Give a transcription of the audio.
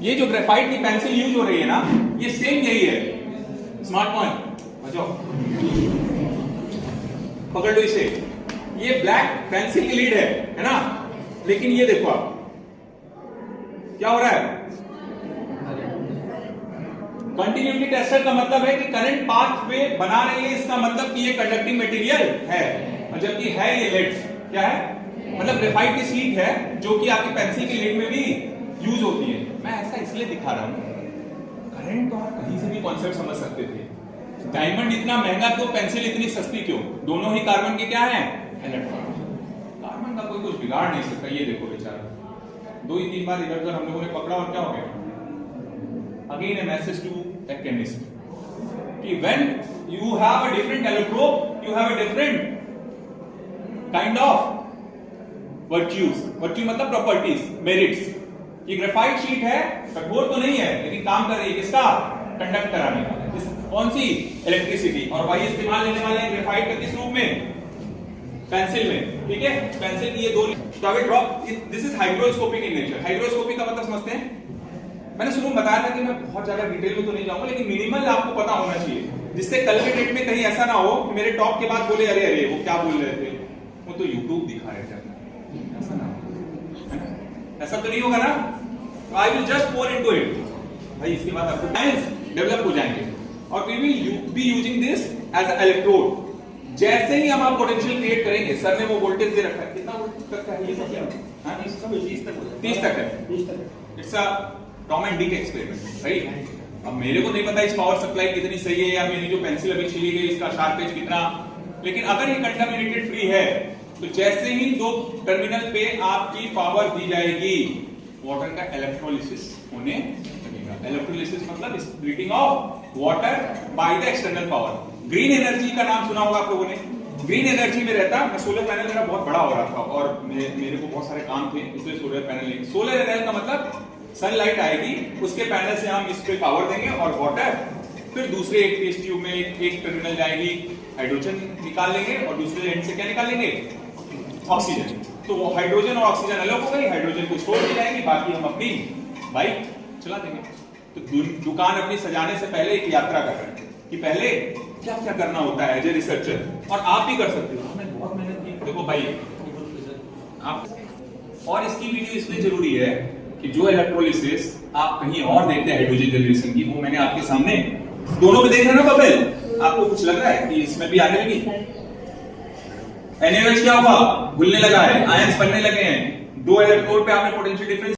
ये जो ग्रेफाइट की पेंसिल यूज हो रही है ना, ये सेम यही है। स्मार्ट पॉइंट बचो, पकड़ लो इसे। ये ब्लैक पेंसिल की लीड है ना, लेकिन ये देखो आप क्या हो रहा है। कंटिन्यूटी टेस्टर का मतलब है कि करंट पाथ वे बना रही है, इसका मतलब कि ये कंडक्टिंग मटेरियल है, और जबकि है ये लेड क्या है, मतलब ग्रेफाइट की शीट है जो कि आपकी पेंसिल की लीड में भी यूज होती है। मैं ऐसा इसलिए दिखा रहा हूं, करंट तो आप कहीं से भी कॉन्सेप्ट समझ सकते थे। डायमंड इतना महंगा क्यों, पेंसिल इतनी सस्ती क्यों? दोनों ही कार्बन के क्या है, इलेक्ट्रॉन। कार्बन का कोई कुछ बिगाड़ नहीं सकता। ये देखो बेचारा 2 ही 3 बार इधर उधर हम लोगों ने पकड़ा और क्या हो गया। Again a message to a chemist कि when you have a different electrode, you have a different kind of virtues. virtue मतलब properties, merits. ये ग्रेफाइट शीट है, कठोर तो नहीं है, लेकिन काम कर रही है किसका, कंडक्ट कराने का। कौन सी, इलेक्ट्रिसिटी। और वही इस्तेमाल लेने वाले हैं ग्रेफाइट का किस रूप में, पेंसिल में। ठीक है, पेंसिल की ये 2 drop. This is hydroscopic in nature. Hydroscopic का मतलब समझते हैं। मैंने शुरू में बताया था कि मैं बहुत ज्यादा डिटेल में तो नहीं जाऊंगा, लेकिन मिनिमल आपको पता होना चाहिए, जिससे कल के डेट में कहीं ऐसा ना हो कि मेरे टॉप के बाद बोले अरे अरे वो क्या बोल रहे थे, वो तो यूट्यूब दिखा रहे थे। ऐसा ना हो, ऐसा तो नहीं होगा ना। I will just pour into it भाई, इसके बाद आपको साइंस डेवलप हो जाएंगे। और we will be using this as a electrode. जैसे ही हम आप पोटेंशियल क्रिएट करेंगे, सर ने वो वोल्टेज दे रखा है, कितना वोल्टेज तक का है ये सब, हां 30 तक है। It's a Tom and Dick experiment, right. अब मेरे को नहीं पता इस पावर सप्लाई कितनी सही है, या मेरी जो पेंसिल अभी छिली गई इसका शार्पेज कितना, लेकिन अगर ये कंटामिनेटेड फ्री है तो जैसे ही 2 टर्मिनल पे आपकी पावर दी जाएगी, वाटर का इलेक्ट्रोलिसिस होने लगेगा। इलेक्ट्रोलिसिस मतलब splitting of water by the external power. Green energy का नाम सुना होगा आप लोगों ने। ग्रीन एनर्जी में रहता, मैं सोलर पैनल मेरा बहुत बड़ा हो रहा था और मेरे को बहुत सारे काम थे, इसलिए सोलर पैनल लेंगे। सोलर पैनल का मतलब सनलाइट आएगी, उसके पैनल से हम इस पे पावर देंगे और वाटर फिर दूसरे एक टेस्ट ट्यूब में एक टर्मिनल जाएगी, हाइड्रोजन निकाल लेंगे और दूसरे एंड से क्या निकाल लेंगे, ऑक्सीजन। तो वो हाइड्रोजन और ऑक्सीजन अलग हो गई, हाइड्रोजन को छोड़ दी जाएगी, बाकी हम अपनी बाइक चला देंगे। तो दुकान अपनी सजाने से पहले एक यात्रा कर रहे हैं कि पहले क्या क्या करना होता है एज ए रिसर्चर, और आप भी कर सकते हो। हमने बहुत मेहनत की, देखो भाई आप। और इसकी वीडियो इसलिए जरूरी है कि जो इलेक्ट्रोलिसिस आप कहीं और देखते हैं हाइड्रोजन जनरेशन की, वो मैंने आपके सामने दोनों में देख रहे हैं ना बबल। आपको कुछ लग रहा है कि इसमें भी आने लगी, एनएच क्या हुआ, घुलने लगा है, आयंस बनने लगे हैं। 2 इलेक्ट्रोड पे आपने पोटेंशियल डिफरेंस